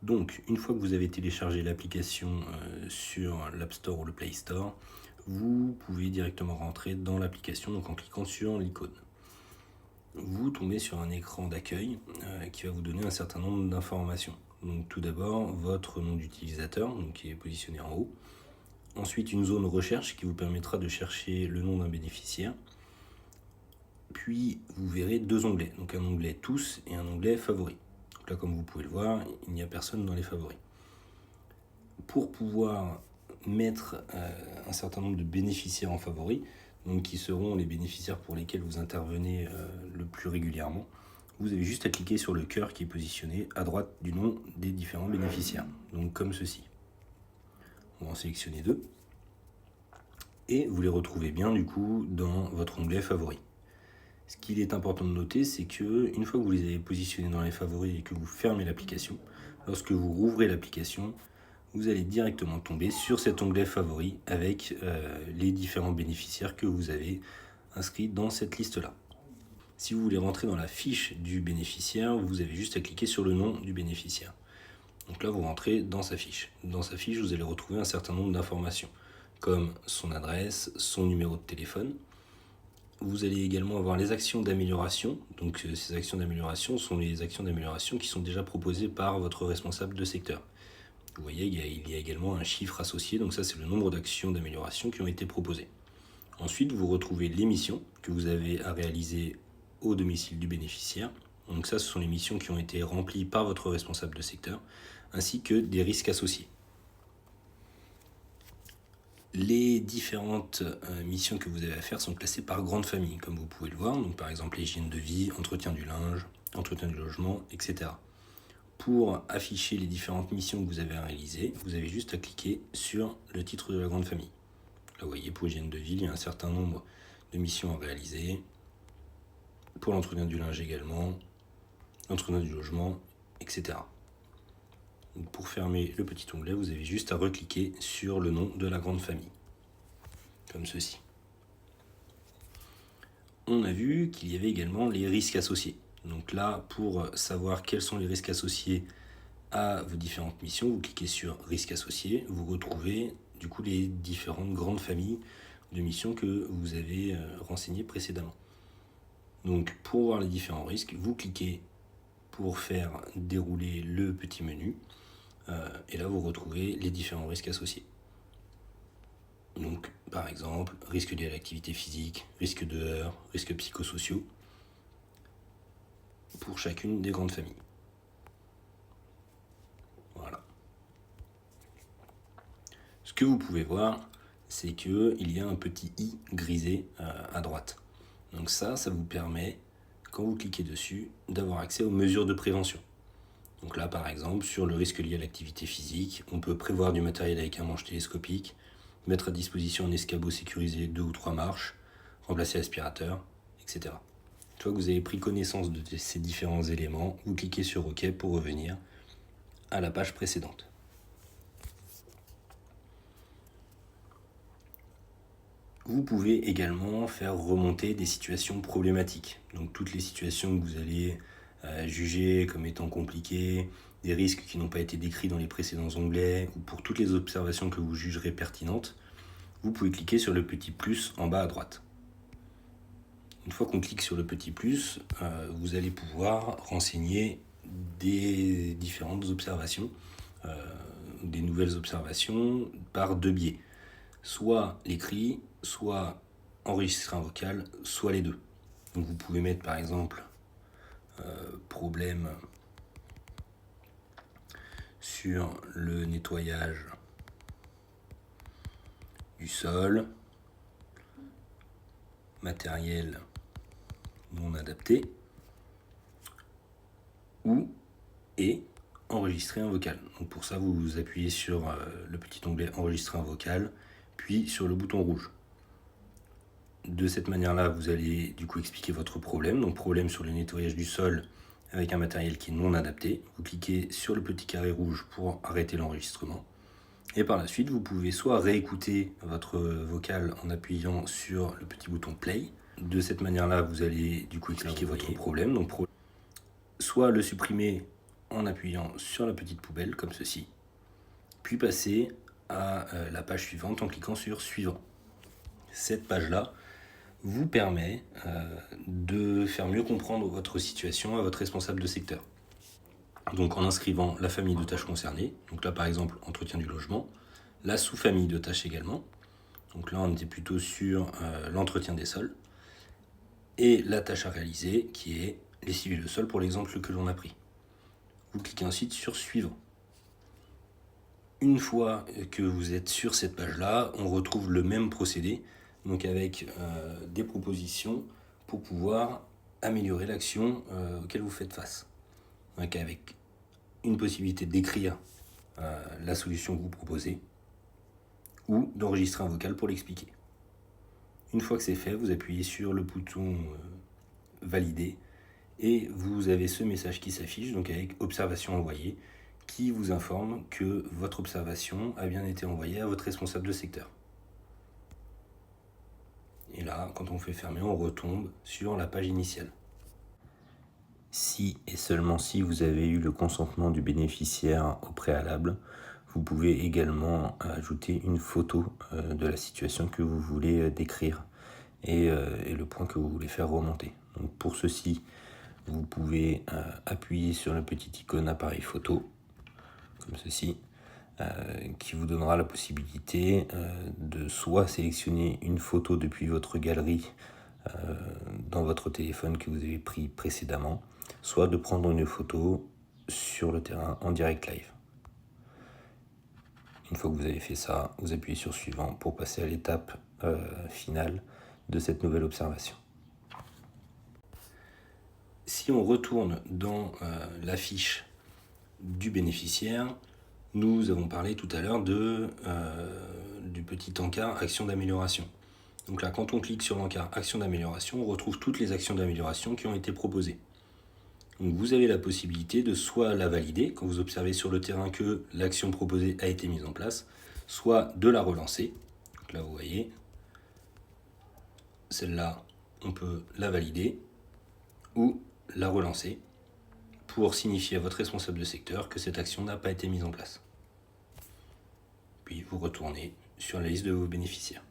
Donc, une fois que vous avez téléchargé l'application sur l'App Store ou le Play Store, vous pouvez directement rentrer dans l'application donc en cliquant sur l'icône. Vous tombez sur un écran d'accueil qui va vous donner un certain nombre d'informations. Donc, tout d'abord, votre nom d'utilisateur, donc qui est positionné en haut. Ensuite, une zone recherche qui vous permettra de chercher le nom d'un bénéficiaire. Puis, vous verrez deux onglets, donc un onglet tous et un onglet favoris. Donc là, comme vous pouvez le voir, il n'y a personne dans les favoris. Pour pouvoir mettre un certain nombre de bénéficiaires en favoris, donc qui seront les bénéficiaires pour lesquels vous intervenez le plus régulièrement, vous avez juste à cliquer sur le cœur qui est positionné à droite du nom des différents bénéficiaires, donc comme ceci. On va en sélectionner deux et vous les retrouvez bien du coup dans votre onglet favoris. Ce qu'il est important de noter, c'est que une fois que vous les avez positionnés dans les favoris et que vous fermez l'application, lorsque vous rouvrez l'application, vous allez directement tomber sur cet onglet favoris avec les différents bénéficiaires que vous avez inscrits dans cette liste-là. Si vous voulez rentrer dans la fiche du bénéficiaire, vous avez juste à cliquer sur le nom du bénéficiaire. Donc là, vous rentrez dans sa fiche. Dans sa fiche, vous allez retrouver un certain nombre d'informations, comme son adresse, son numéro de téléphone. Vous allez également avoir les actions d'amélioration. Donc ces actions d'amélioration sont les actions d'amélioration qui sont déjà proposées par votre responsable de secteur. Vous voyez, il y a également un chiffre associé, donc ça c'est le nombre d'actions d'amélioration qui ont été proposées. Ensuite, vous retrouvez les missions que vous avez à réaliser au domicile du bénéficiaire. Donc ça, ce sont les missions qui ont été remplies par votre responsable de secteur, ainsi que des risques associés. Les différentes missions que vous avez à faire sont classées par grande famille, comme vous pouvez le voir. Donc par exemple, l'hygiène de vie, entretien du linge, entretien du logement, etc. Pour afficher les différentes missions que vous avez à réaliser, vous avez juste à cliquer sur le titre de la grande famille. Là, vous voyez, pour l'hygiène de vie, il y a un certain nombre de missions à réaliser. Pour l'entretien du linge également, l'entretien du logement, etc. Donc pour fermer le petit onglet, vous avez juste à recliquer sur le nom de la grande famille, comme ceci. On a vu qu'il y avait également les risques associés. Donc là, pour savoir quels sont les risques associés à vos différentes missions, vous cliquez sur risques associés, vous retrouvez du coup les différentes grandes familles de missions que vous avez renseignées précédemment. Donc pour voir les différents risques, vous cliquez pour faire dérouler le petit menu et là vous retrouvez les différents risques associés. Donc par exemple, risque lié à l'activité physique, risque de heurts, risques psychosociaux pour chacune des grandes familles. Voilà. Ce que vous pouvez voir, c'est qu'il y a un petit i grisé à droite. Donc ça vous permet, quand vous cliquez dessus, d'avoir accès aux mesures de prévention. Donc là, par exemple, sur le risque lié à l'activité physique, on peut prévoir du matériel avec un manche télescopique, mettre à disposition un escabeau sécurisé 2 ou 3 marches, remplacer l'aspirateur, etc. Une fois que vous avez pris connaissance de ces différents éléments, vous cliquez sur OK pour revenir à la page précédente. Vous pouvez également faire remonter des situations problématiques. Donc toutes les situations que vous allez juger comme étant compliquées, des risques qui n'ont pas été décrits dans les précédents onglets, ou pour toutes les observations que vous jugerez pertinentes, vous pouvez cliquer sur le petit plus en bas à droite. Une fois qu'on clique sur le petit plus, vous allez pouvoir renseigner des différentes observations, des nouvelles observations par deux biais. Soit l'écrit, soit enregistrer un vocal, soit les deux. Donc vous pouvez mettre par exemple problème sur le nettoyage du sol, matériel non adapté, ou et enregistrer un vocal. Donc pour ça, vous appuyez sur le petit onglet enregistrer un vocal, puis sur le bouton rouge. De cette manière-là, vous allez du coup expliquer votre problème. Donc problème sur le nettoyage du sol avec un matériel qui est non adapté. Vous cliquez sur le petit carré rouge pour arrêter l'enregistrement. Et par la suite, vous pouvez soit réécouter votre vocal en appuyant sur le petit bouton play. De cette manière-là, vous allez du coup expliquer votre problème. Donc soit le supprimer en appuyant sur la petite poubelle comme ceci, puis passer à la page suivante en cliquant sur suivant. Cette page-là vous permet de faire mieux comprendre votre situation à votre responsable de secteur. Donc en inscrivant la famille de tâches concernées, donc là par exemple entretien du logement, la sous-famille de tâches également, donc là on était plutôt sur l'entretien des sols, et la tâche à réaliser qui est lessiver le sol pour l'exemple que l'on a pris. Vous cliquez ensuite sur suivant. Une fois que vous êtes sur cette page-là, on retrouve le même procédé, donc avec des propositions pour pouvoir améliorer l'action auquel vous faites face. Donc avec une possibilité d'écrire la solution que vous proposez ou d'enregistrer un vocal pour l'expliquer. Une fois que c'est fait, vous appuyez sur le bouton valider et vous avez ce message qui s'affiche, donc avec observation envoyée, qui vous informe que votre observation a bien été envoyée à votre responsable de secteur. Et là, quand on fait fermer, on retombe sur la page initiale. Si et seulement si vous avez eu le consentement du bénéficiaire au préalable, vous pouvez également ajouter une photo de la situation que vous voulez décrire et le point que vous voulez faire remonter. Donc pour ceci, vous pouvez appuyer sur la petite icône appareil photo, comme ceci, qui vous donnera la possibilité de soit sélectionner une photo depuis votre galerie dans votre téléphone que vous avez pris précédemment, soit de prendre une photo sur le terrain en direct live. Une fois que vous avez fait ça, vous appuyez sur suivant pour passer à l'étape finale de cette nouvelle observation. Si on retourne dans la fiche du bénéficiaire, nous avons parlé tout à l'heure du petit encart action d'amélioration. Donc là, quand on clique sur l'encart action d'amélioration, on retrouve toutes les actions d'amélioration qui ont été proposées. Donc vous avez la possibilité de soit la valider quand vous observez sur le terrain que l'action proposée a été mise en place, soit de la relancer. Donc là, vous voyez, celle-là, on peut la valider ou la relancer pour signifier à votre responsable de secteur que cette action n'a pas été mise en place. Puis vous retournez sur la liste de vos bénéficiaires.